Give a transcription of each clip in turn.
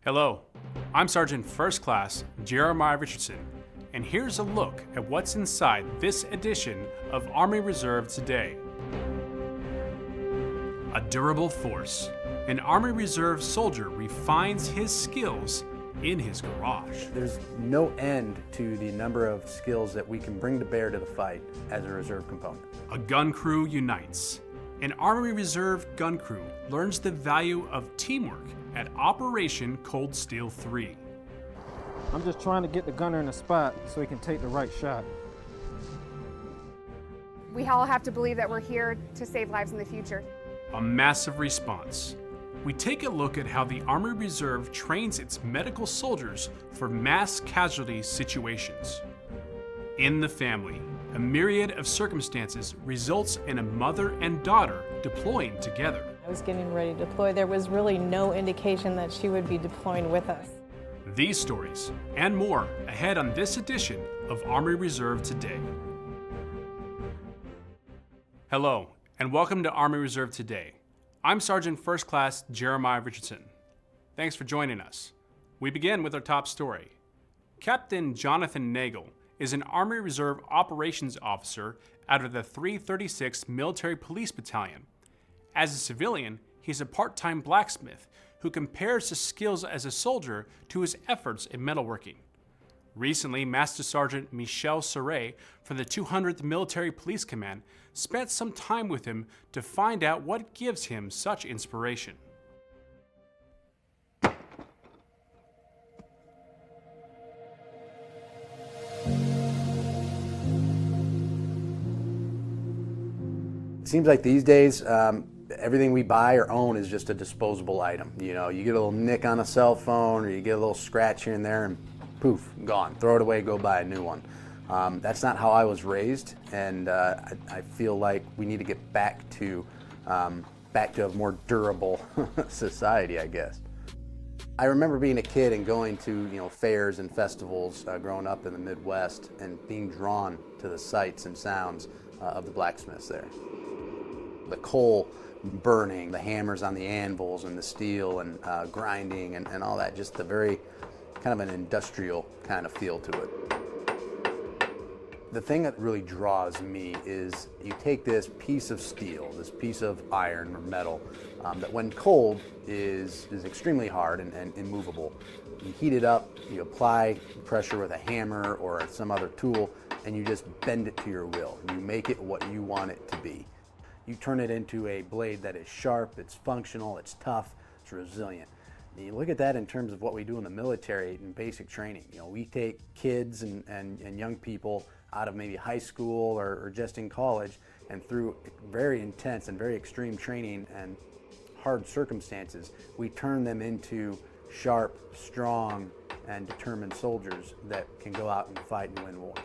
Hello, I'm Sergeant First Class Jeremiah Richardson, and here's a look at what's inside this edition of Army Reserve Today. A durable force. An Army Reserve soldier refines his skills in his garage. There's no end to the number of skills that we can bring to bear to the fight as a reserve component. A gun crew unites. An Army Reserve gun crew learns the value of teamwork at Operation Cold Steel 3. I'm just trying to get the gunner in a spot so he can take the right shot. We all have to believe that we're here to save lives in the future. A massive response. We take a look at how the Army Reserve trains its medical soldiers for mass casualty situations. In the family, a myriad of circumstances results in a mother and daughter deploying together. I was getting ready to deploy. There was really no indication that she would be deploying with us. These stories and more ahead on this edition of Army Reserve Today. Hello, and welcome to Army Reserve Today. I'm Sergeant First Class Jeremiah Richardson. Thanks for joining us. We begin with our top story. Captain Jonathan Nagel is an Army Reserve Operations Officer out of the 336th Military Police Battalion. As a civilian, he's a part-time blacksmith who compares his skills as a soldier to his efforts in metalworking. Recently, Master Sergeant Michel Serret from the 200th Military Police Command spent some time with him to find out what gives him such inspiration. It seems like these days, everything we buy or own is just a disposable item. You know, you get a little nick on a cell phone or you get a little scratch here and there and poof, gone. Throw it away, go buy a new one. That's not how I was raised, and I feel like we need to get back to a more durable society, I guess. I remember being a kid and going to fairs and festivals growing up in the Midwest and being drawn to the sights and sounds of the blacksmiths there. The coal burning, the hammers on the anvils and the steel and grinding and all that, just the very kind of an industrial kind of feel to it. The thing that really draws me is you take this piece of steel, this piece of iron or metal, that when cold is extremely hard and immovable. You heat it up, you apply pressure with a hammer or some other tool, and you just bend it to your will. You make it what you want it to be. You turn it into a blade that is sharp, it's functional, it's tough, it's resilient. And you look at that in terms of what we do in the military in basic training. We take kids and young people out of maybe high school or just in college, and through very intense and very extreme training and hard circumstances, we turn them into sharp, strong, and determined soldiers that can go out and fight and win wars.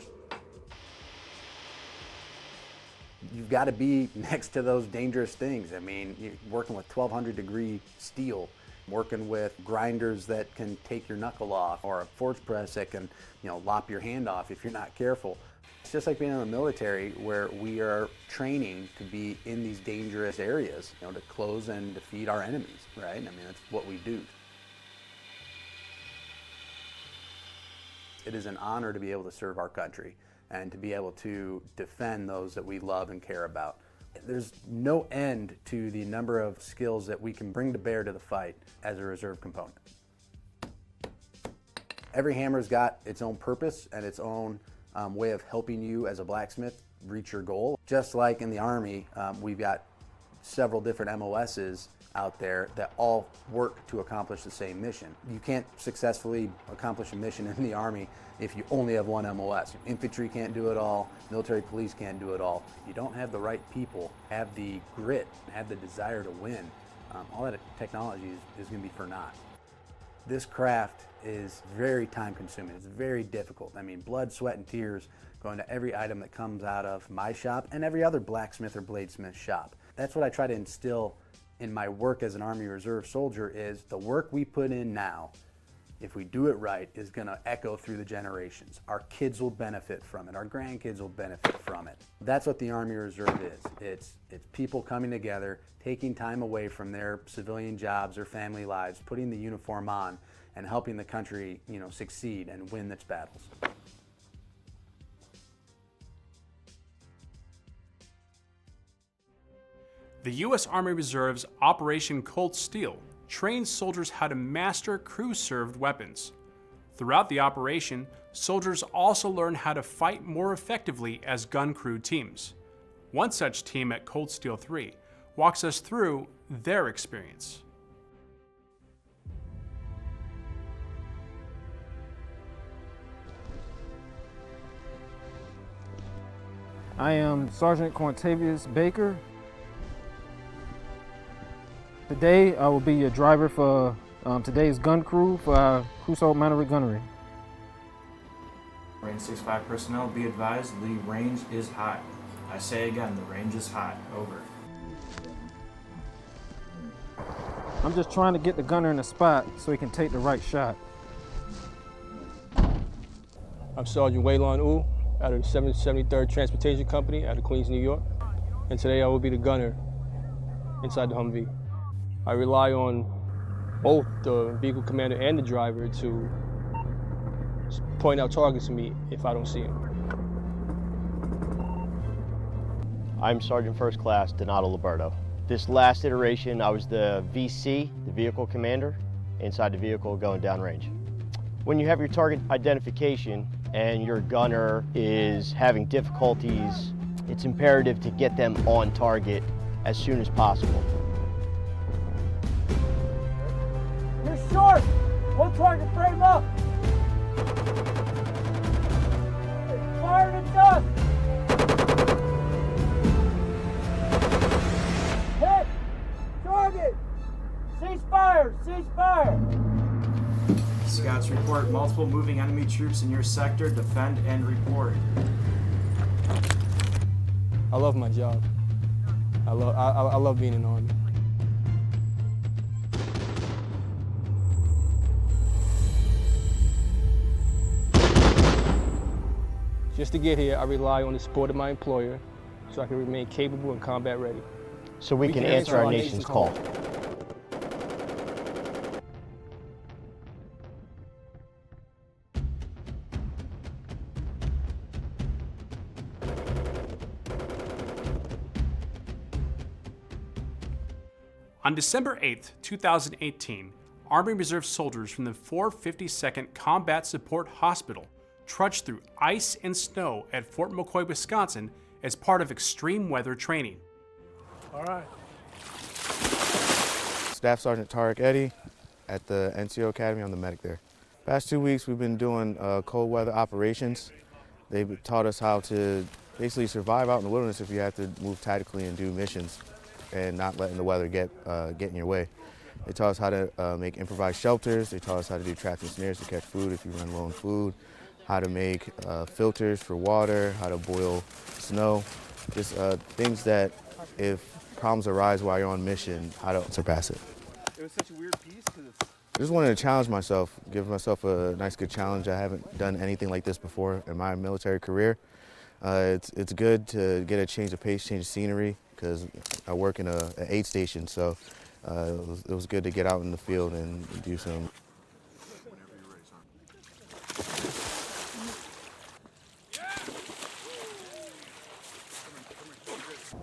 You've got to be next to those dangerous things. I mean, you're working with 1200 degree steel, working with grinders that can take your knuckle off, or a forge press that can, lop your hand off if you're not careful. It's just like being in the military, where we are training to be in these dangerous areas, to close and defeat our enemies, right? I mean, that's what we do. It is an honor to be able to serve our country and to be able to defend those that we love and care about. There's no end to the number of skills that we can bring to bear to the fight as a reserve component. Every hammer's got its own purpose and its own way of helping you as a blacksmith reach your goal. Just like in the Army, we've got several different MOSs out there that all work to accomplish the same mission. You can't successfully accomplish a mission in the Army if you only have one MOS. Infantry can't do it all, military police can't do it all. If you don't have the right people, have the grit, have the desire to win, all that technology is going to be for naught. This craft is very time consuming, it's very difficult. I mean, blood, sweat, and tears go into every item that comes out of my shop and every other blacksmith or bladesmith shop. That's what I try to instill in my work as an Army Reserve soldier, is the work we put in now if we do it right, is going to echo through the generations. Our kids will benefit from it. Our grandkids will benefit from it. That's what the Army Reserve is. It's people coming together, taking time away from their civilian jobs or family lives, putting the uniform on, and helping the country, succeed and win its battles. The U.S. Army Reserve's Operation Cold Steel trains soldiers how to master crew-served weapons. Throughout the operation, soldiers also learn how to fight more effectively as gun crew teams. One such team at Cold Steel 3 walks us through their experience. I am Sergeant Quantavious Baker. Today, I will be your driver for today's gun crew for our Crusoe Mannering Gunnery. Range 65 personnel, be advised, the range is hot. I say again, the range is hot. Over. I'm just trying to get the gunner in a spot so he can take the right shot. I'm Sergeant Waylon Ooh, out of the 773rd Transportation Company out of Queens, New York. And today I will be the gunner inside the Humvee. I rely on both the vehicle commander and the driver to point out targets to me if I don't see them. I'm Sergeant First Class Donato Liberto. This last iteration, I was the VC, the vehicle commander, inside the vehicle going downrange. When you have your target identification and your gunner is having difficulties, it's imperative to get them on target as soon as possible. You're short! One target, frame up! Fire in the dust! Hit! Target! Cease fire! Cease fire! Scouts report multiple moving enemy troops in your sector. Defend and report. I love my job. I love being in the Army. Just to get here, I rely on the support of my employer so I can remain capable and combat ready. So we can answer our nation's call. On December 8, 2018, Army Reserve soldiers from the 452nd Combat Support Hospital trudged through ice and snow at Fort McCoy, Wisconsin as part of extreme weather training. All right. Staff Sergeant Tarek Eddy at the NCO Academy. I'm the medic there. Past 2 weeks we've been doing cold weather operations. They've taught us how to basically survive out in the wilderness if you have to move tactically and do missions and not letting the weather get in your way. They taught us how to make improvised shelters. They taught us how to do traps and snares to catch food if you run low on food, how to make filters for water, how to boil snow, just things that if problems arise while you're on mission, how to surpass it. It was such a weird piece because I just wanted to challenge myself, give myself a nice good challenge. I haven't done anything like this before in my military career. It's good to get a change of pace, change of scenery, because I work in an aid station, so it was good to get out in the field and do some.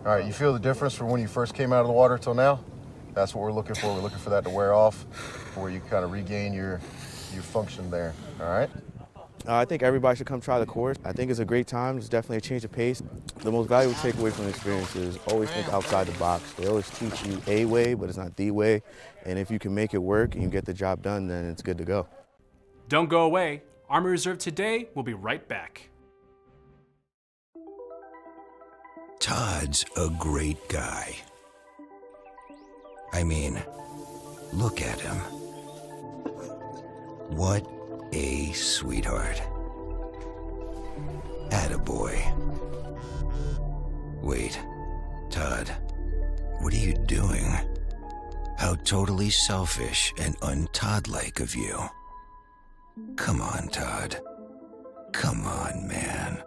All right, you feel the difference from when you first came out of the water till now? That's what we're looking for. We're looking for that to wear off, where you kind of regain your function there, all right? I think everybody should come try the course. I think it's a great time. It's definitely a change of pace. The most valuable takeaway from the experience is always think outside the box. They always teach you a way, but it's not the way. And if you can make it work and you get the job done, then it's good to go. Don't go away. Army Reserve Today will be right back. Todd's a great guy. I mean, look at him. What a sweetheart. Attaboy. Wait, Todd, what are you doing? How totally selfish and un-Todd-like of you. Come on, Todd. Come on, man.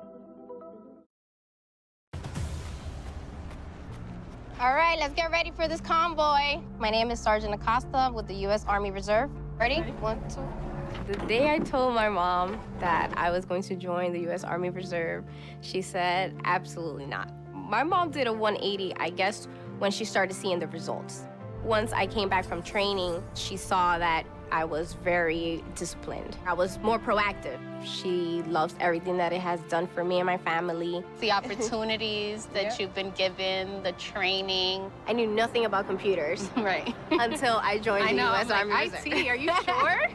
All right, let's get ready for this convoy. My name is Sergeant Acosta with the U.S. Army Reserve. Ready? 1, 2. The day I told my mom that I was going to join the U.S. Army Reserve, she said, absolutely not. My mom did a 180, I guess, when she started seeing the results. Once I came back from training, she saw that I was very disciplined. I was more proactive. She loves everything that it has done for me and my family. The opportunities that you've been given, the training. I knew nothing about computers. Right. Until I joined the U.S. Army IT, Reserve. are you sure?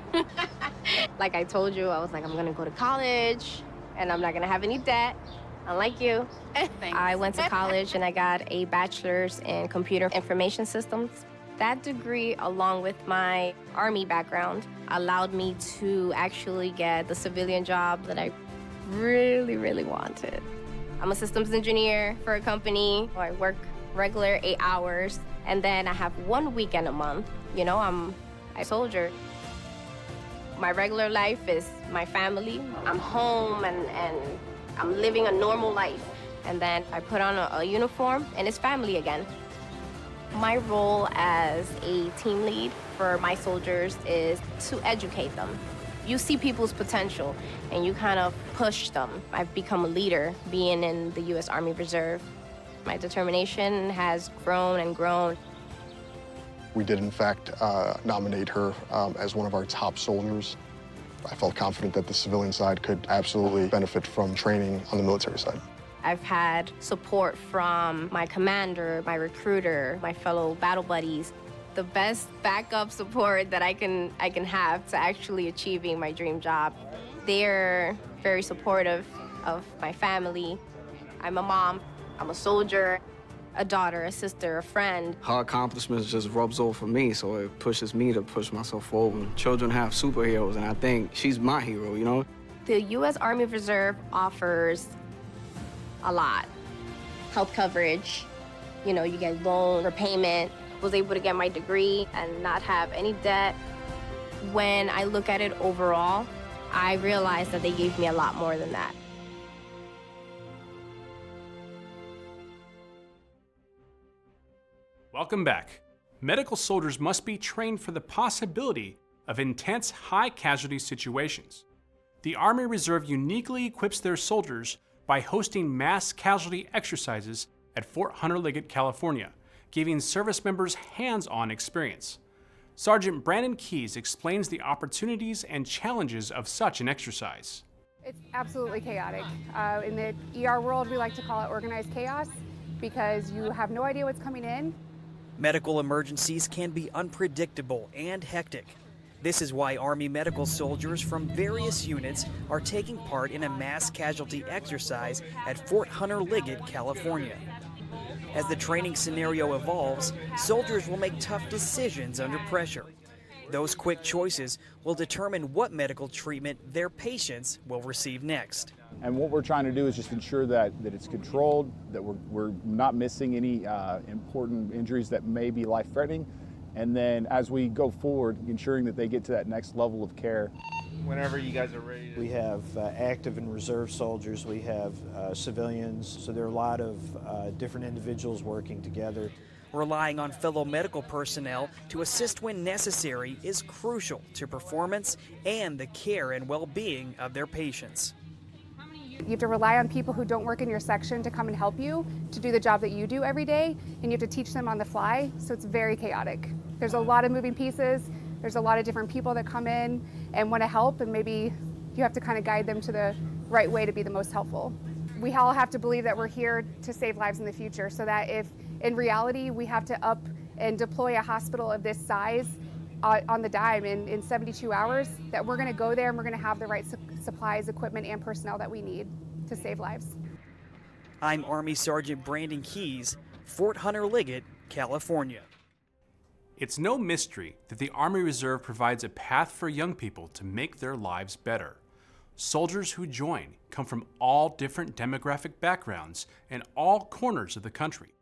Like I told you, I was like, I'm gonna go to college and I'm not gonna have any debt, unlike you. I went to college and I got a bachelor's in computer information systems. That degree, along with my Army background, allowed me to actually get the civilian job that I really, really wanted. I'm a systems engineer for a company. I work regular 8 hours, and then I have 1 weekend a month. You know, I'm a soldier. My regular life is my family. I'm home, and I'm living a normal life. And then I put on a uniform, and it's family again. My role as a team lead for my soldiers is to educate them. You see people's potential and you kind of push them. I've become a leader being in the U.S. Army Reserve. My determination has grown and grown. We did, in fact, nominate her as one of our top soldiers. I felt confident that the civilian side could absolutely benefit from training on the military side. I've had support from my commander, my recruiter, my fellow battle buddies. The best backup support that I can have to actually achieving my dream job. They're very supportive of my family. I'm a mom, I'm a soldier, a daughter, a sister, a friend. Her accomplishments just rubs off for me, so it pushes me to push myself forward. Children have superheroes, and I think she's my hero, you know? The U.S. Army Reserve offers a lot. Health coverage, you know, you get loan repayment. Was able to get my degree and not have any debt. When I look at it overall, I realize that they gave me a lot more than that. Welcome back. Medical soldiers must be trained for the possibility of intense high-casualty situations. The Army Reserve uniquely equips their soldiers by hosting mass casualty exercises at Fort Hunter Liggett, California, giving service members hands-on experience. Sergeant Brandon Keyes explains the opportunities and challenges of such an exercise. It's absolutely chaotic. In the ER world, we like to call it organized chaos because you have no idea what's coming in. Medical emergencies can be unpredictable and hectic. This is why Army medical soldiers from various units are taking part in a mass casualty exercise at Fort Hunter Liggett, California. As the training scenario evolves, soldiers will make tough decisions under pressure. Those quick choices will determine what medical treatment their patients will receive next. And what we're trying to do is just ensure that it's controlled, that we're not missing any important injuries that may be life-threatening. And then as we go forward, ensuring that they get to that next level of care. Whenever you guys are ready. We have active and reserve soldiers, we have civilians, so there are a lot of different individuals working together. Relying on fellow medical personnel to assist when necessary is crucial to performance and the care and well-being of their patients. You have to rely on people who don't work in your section to come and help you to do the job that you do every day, and you have to teach them on the fly, so it's very chaotic. There's a lot of moving pieces, there's a lot of different people that come in and want to help, and maybe you have to kind of guide them to the right way to be the most helpful. We all have to believe that we're here to save lives in the future, so that if in reality we have to up and deploy a hospital of this size on the dime in 72 hours, that we're going to go there and we're going to have the right supplies, equipment, and personnel that we need to save lives. I'm Army Sergeant Brandon Keyes, Fort Hunter Liggett, California. It's no mystery that the Army Reserve provides a path for young people to make their lives better. Soldiers who join come from all different demographic backgrounds and all corners of the country.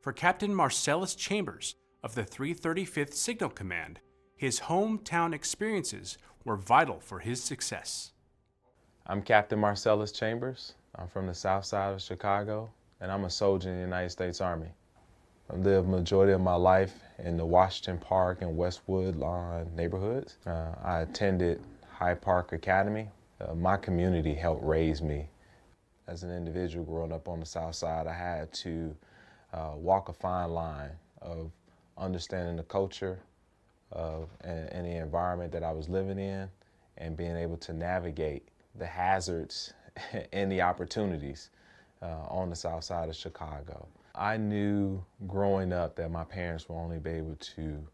For Captain Marcellus Chambers of the 335th Signal Command, his hometown experiences were vital for his success. I'm Captain Marcellus Chambers. I'm from the south side of Chicago, and I'm a soldier in the United States Army. I lived the majority of my life in the Washington Park and Westwood Lawn neighborhoods. I attended Hyde Park Academy. My community helped raise me. As an individual growing up on the south side, I had to walk a fine line of understanding the culture and the environment that I was living in, and being able to navigate the hazards and the opportunities on the south side of Chicago. I knew growing up that my parents would only be able to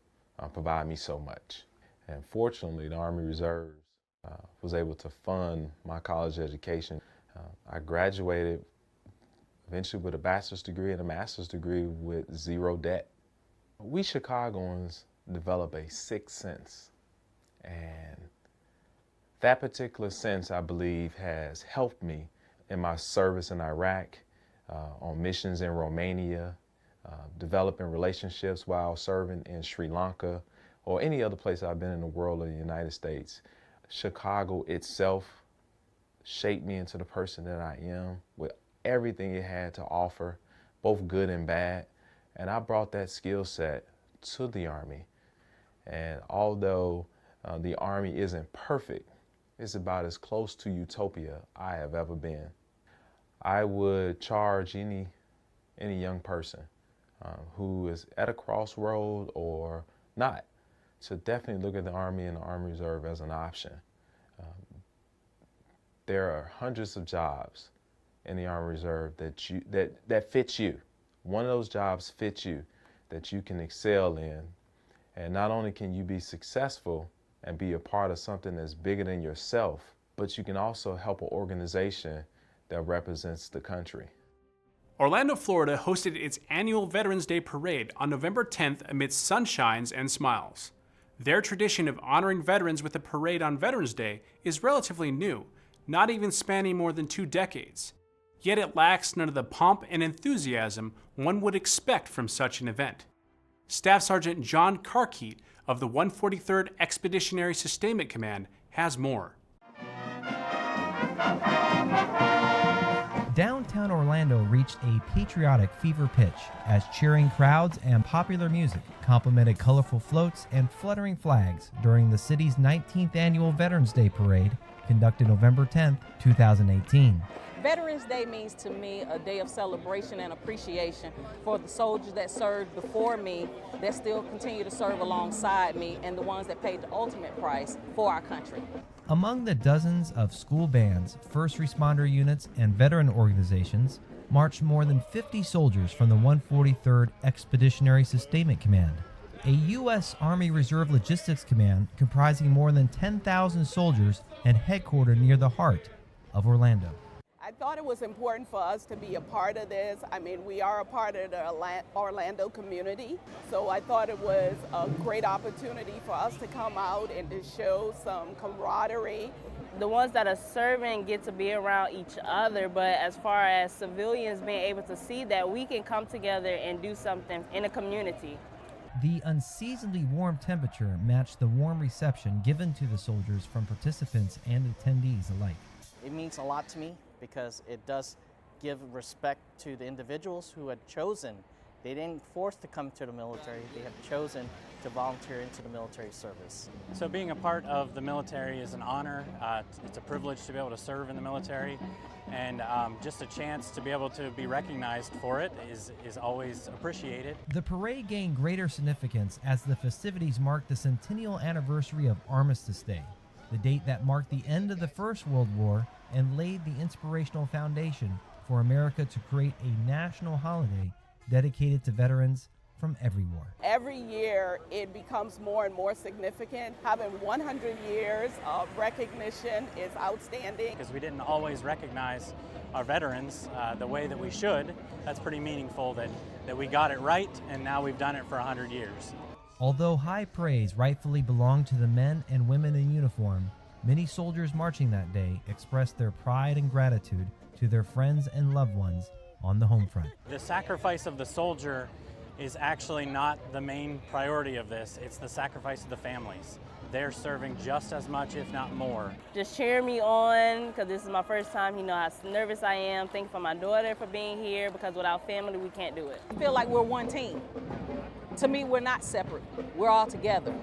provide me so much. And fortunately, the Army Reserves was able to fund my college education. I graduated eventually with a bachelor's degree and a master's degree with zero debt. We Chicagoans develop a sixth sense, and that particular sense, I believe, has helped me in my service in Iraq, on missions in Romania, developing relationships while serving in Sri Lanka, or any other place I've been in the world or the United States. Chicago itself shaped me into the person that I am, with everything it had to offer, both good and bad. And I brought that skill set to the Army. And although the Army isn't perfect, it's about as close to utopia I have ever been. I would charge any young person who is at a crossroad or not to definitely look at the Army and the Army Reserve as an option. There are hundreds of jobs in the Army Reserve that fits you. One of those jobs fits you, that you can excel in. And not only can you be successful and be a part of something that's bigger than yourself, but you can also help an organization that represents the country. Orlando, Florida hosted its annual Veterans Day Parade on November 10th amidst sunshines and smiles. Their tradition of honoring veterans with a parade on Veterans Day is relatively new, not even spanning more than 2 decades. Yet it lacks none of the pomp and enthusiasm one would expect from such an event. Staff Sergeant John Carkeet of the 143rd Expeditionary Sustainment Command has more. Downtown Orlando reached a patriotic fever pitch as cheering crowds and popular music complemented colorful floats and fluttering flags during the city's 19th annual Veterans Day Parade, conducted November 10, 2018. Veterans Day means to me a day of celebration and appreciation for the soldiers that served before me, that still continue to serve alongside me, and the ones that paid the ultimate price for our country. Among the dozens of school bands, first responder units, and veteran organizations marched more than 50 soldiers from the 143rd Expeditionary Sustainment Command, a U.S. Army Reserve Logistics Command comprising more than 10,000 soldiers and headquartered near the heart of Orlando. I thought it was important for us to be a part of this. I mean, we are a part of the Orlando community, so I thought it was a great opportunity for us to come out and to show some camaraderie. The ones that are serving get to be around each other, but as far as civilians being able to see that we can come together and do something in a community. The unseasonably warm temperature matched the warm reception given to the soldiers from participants and attendees alike. It means a lot to me because it does give respect to the individuals who had chosen. They didn't force to come to the military, they have chosen to volunteer into the military service. So being a part of the military is an honor. It's a privilege to be able to serve in the military, and just a chance to be able to be recognized for it is always appreciated. The parade gained greater significance as the festivities marked the centennial anniversary of Armistice Day, the date that marked the end of the First World War and laid the inspirational foundation for America to create a national holiday dedicated to veterans from every war. Every year it becomes more and more significant. Having 100 years of recognition is outstanding. Because we didn't always recognize our veterans the way that we should. That's pretty meaningful that we got it right, and now we've done it for 100 years. Although high praise rightfully belonged to the men and women in uniform, many soldiers marching that day expressed their pride and gratitude to their friends and loved ones on the home front. The sacrifice of the soldier is actually not the main priority of this. It's the sacrifice of the families. they're serving just as much, if not more. Just cheer me on, because this is my first time. You know how nervous I am. Thank you for my daughter for being here, because without family, we can't do it. I feel like we're one team. To me, we're not separate. We're all together.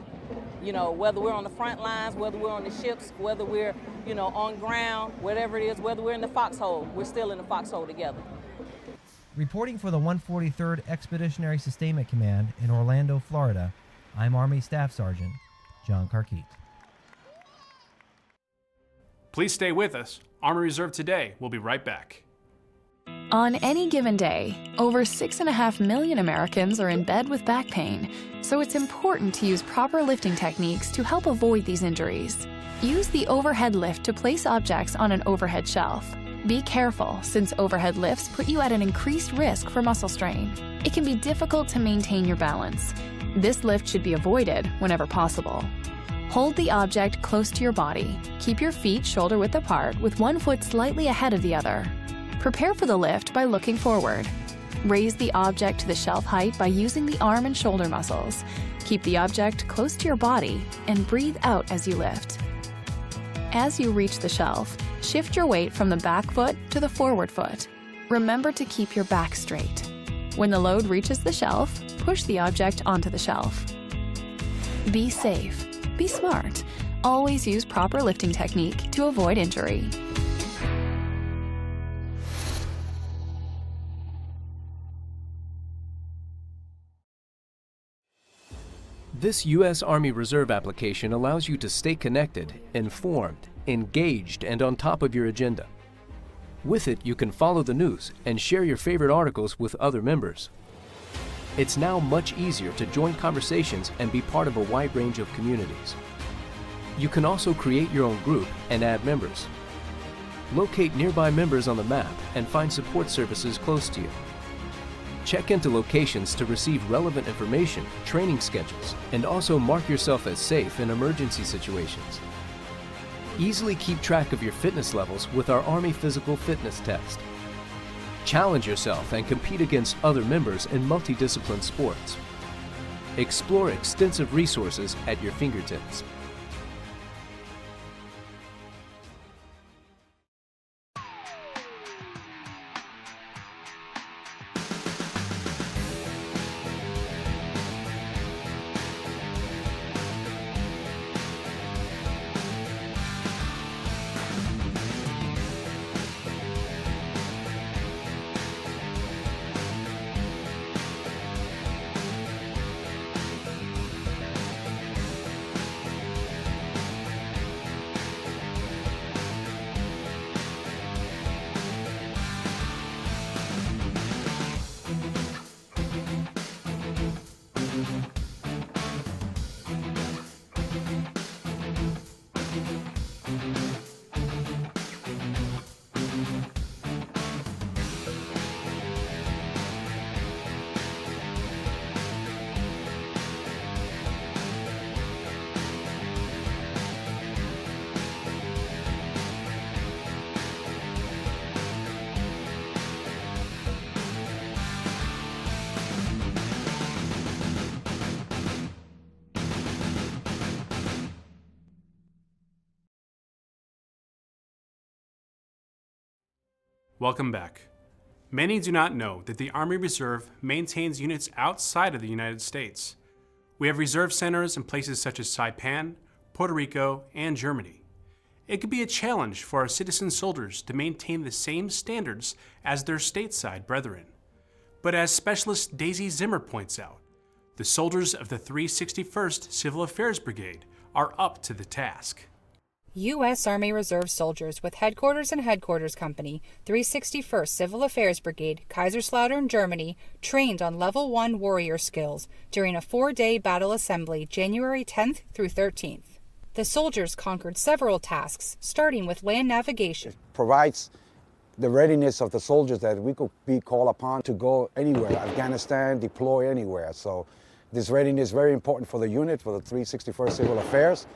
You know, whether we're on the front lines, whether we're on the ships, whether we're, you know, on ground, whatever it is, whether we're in the foxhole, we're still in the foxhole together. Reporting for the 143rd Expeditionary Sustainment Command in Orlando, Florida, I'm Army Staff Sergeant John Carkeet. Please stay with us. Army Reserve Today will be right back. On any given day, over 6.5 million Americans are in bed with back pain, so it's important to use proper lifting techniques to help avoid these injuries. Use the overhead lift to place objects on an overhead shelf. Be careful, since overhead lifts put you at an increased risk for muscle strain. It can be difficult to maintain your balance. This lift should be avoided whenever possible. Hold the object close to your body. Keep your feet shoulder-width apart with one foot slightly ahead of the other. Prepare for the lift by looking forward. Raise the object to the shelf height by using the arm and shoulder muscles. Keep the object close to your body and breathe out as you lift. As you reach the shelf, shift your weight from the back foot to the forward foot. Remember to keep your back straight. When the load reaches the shelf, push the object onto the shelf. Be safe. Be smart. Always use proper lifting technique to avoid injury. This U.S. Army Reserve application allows you to stay connected, informed, engaged, and on top of your agenda. With it, you can follow the news and share your favorite articles with other members. It's now much easier to join conversations and be part of a wide range of communities. You can also create your own group and add members. Locate nearby members on the map and find support services close to you. Check into locations to receive relevant information, training schedules, and also mark yourself as safe in emergency situations. Easily keep track of your fitness levels with our Army Physical Fitness Test. Challenge yourself and compete against other members in multidiscipline sports. Explore extensive resources at your fingertips. Welcome back. Many do not know that the Army Reserve maintains units outside of the United States. We have reserve centers in places such as Saipan, Puerto Rico, and Germany. It could be a challenge for our citizen soldiers to maintain the same standards as their stateside brethren. But as Specialist Daisy Zimmer points out, the soldiers of the 361st Civil Affairs Brigade are up to the task. U.S. Army Reserve soldiers with headquarters in Headquarters Company, 361st Civil Affairs Brigade, Kaiserslautern, Germany, trained on Level 1 warrior skills during a 4-day battle assembly January 10th through 13th. The soldiers conquered several tasks, starting with land navigation. It provides the readiness of the soldiers that we could be called upon to go anywhere, Afghanistan, deploy anywhere. So this readiness is very important for the unit, for the 361st Civil Affairs.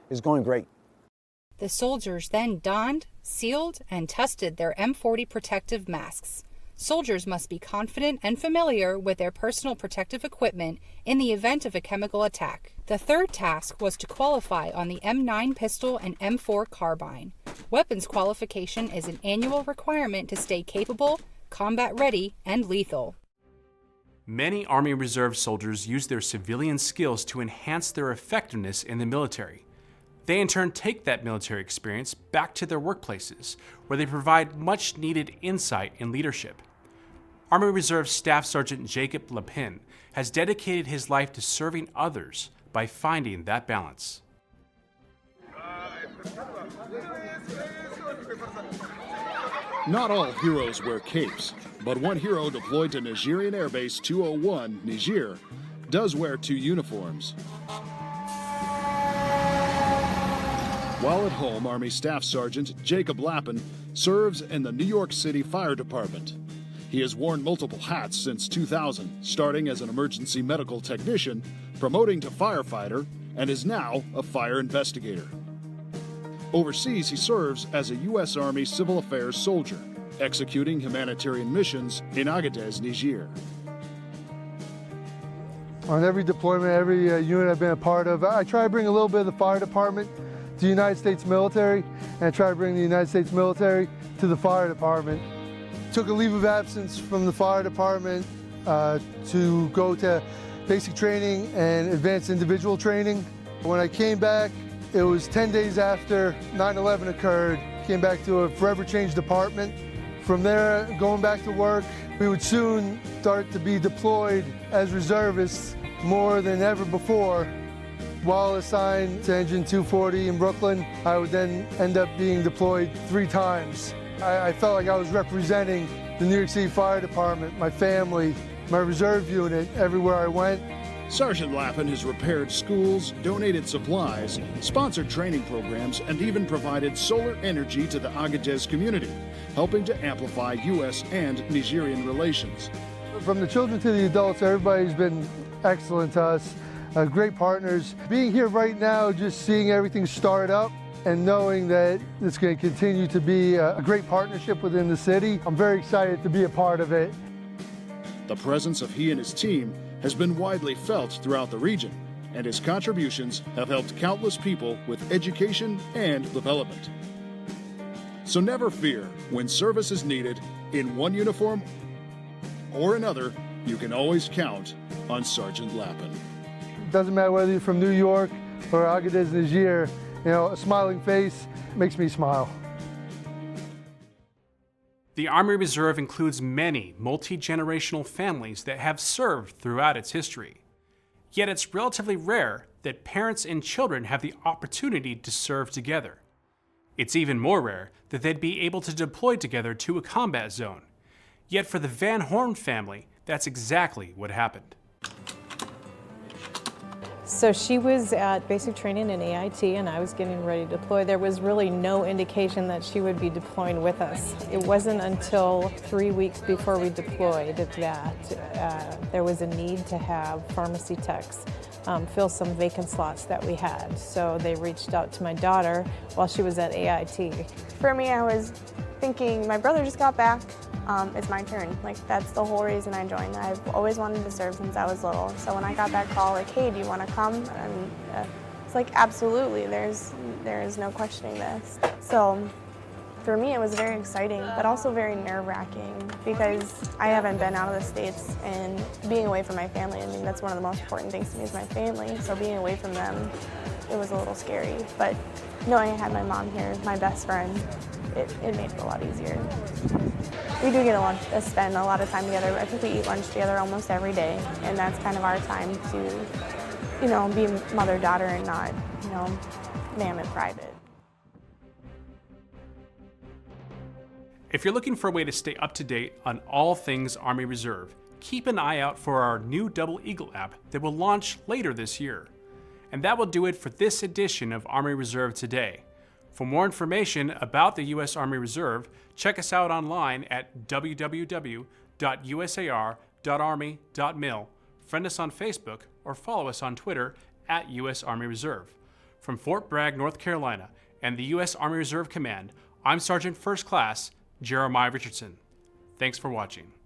It's going great. The soldiers then donned, sealed, and tested their M40 protective masks. Soldiers must be confident and familiar with their personal protective equipment in the event of a chemical attack. The third task was to qualify on the M9 pistol and M4 carbine. Weapons qualification is an annual requirement to stay capable, combat ready, and lethal. Many Army Reserve soldiers use their civilian skills to enhance their effectiveness in the military. They in turn take that military experience back to their workplaces, where they provide much needed insight and leadership. Army Reserve Staff Sergeant Jacob Lapin has dedicated his life to serving others by finding that balance. Not all heroes wear capes, but one hero deployed to Nigerian Air Base 201, Niger, does wear two uniforms. While at home, Army Staff Sergeant Jacob Lapin serves in the New York City Fire Department. He has worn multiple hats since 2000, starting as an emergency medical technician, promoting to firefighter, and is now a fire investigator. Overseas, he serves as a U.S. Army Civil Affairs soldier, executing humanitarian missions in Agadez, Niger. On every deployment, every unit I've been a part of, I try to bring a little bit of the fire department to the United States military, and I try to bring the United States military to the fire department. Took a leave of absence from the fire department to go to basic training and advanced individual training. When I came back, it was 10 days after 9/11 occurred. Came back to a forever changed department. From there, going back to work, we would soon start to be deployed as reservists more than ever before. While assigned to Engine 240 in Brooklyn, I would then end up being deployed 3 times. I felt like I was representing the New York City Fire Department, my family, my reserve unit, everywhere I went. Sergeant Lapin has repaired schools, donated supplies, sponsored training programs, and even provided solar energy to the Agadez community, helping to amplify U.S. and Nigerian relations. From the children to the adults, everybody's been excellent to us, great partners. Being here right now, just seeing everything start up, and knowing that it's going to continue to be a great partnership within the city, I'm very excited to be a part of it. The presence of he and his team has been widely felt throughout the region, and his contributions have helped countless people with education and development. So never fear, when service is needed, in one uniform or another, you can always count on Sergeant Lapin. Doesn't matter whether you're from New York or Agadez, Niger, you know, a smiling face makes me smile. The Army Reserve includes many multi-generational families that have served throughout its history. Yet it's relatively rare that parents and children have the opportunity to serve together. It's even more rare that they'd be able to deploy together to a combat zone. Yet for the Van Horn family, that's exactly what happened. So she was at basic training in AIT and I was getting ready to deploy. There was really no indication that she would be deploying with us. It wasn't until 3 weeks before we deployed that there was a need to have pharmacy techs fill some vacant slots that we had. So they reached out to my daughter while she was at AIT. For me, I was thinking, my brother just got back. It's my turn. Like, that's the whole reason I joined. I've always wanted to serve since I was little. So when I got that call, like, hey, do you want to come? And it's like, absolutely. There is no questioning this. So for me, it was very exciting, but also very nerve-wracking because I haven't been out of the States, and being away from my family, I think that's one of the most important things to me is my family. So being away from them, it was a little scary. But knowing I had my mom here, my best friend, it made it a lot easier. We do get to spend a lot of time together. I think we eat lunch together almost every day, and that's kind of our time to, you know, be mother-daughter and not, you know, ma'am in private. If you're looking for a way to stay up to date on all things Army Reserve, keep an eye out for our new Double Eagle app that will launch later this year. And that will do it for this edition of Army Reserve Today. For more information about the U.S. Army Reserve, check us out online at www.usar.army.mil, friend us on Facebook, or follow us on Twitter at U.S. Army Reserve. From Fort Bragg, North Carolina, and the U.S. Army Reserve Command, I'm Sergeant First Class Jeremiah Richardson. Thanks for watching.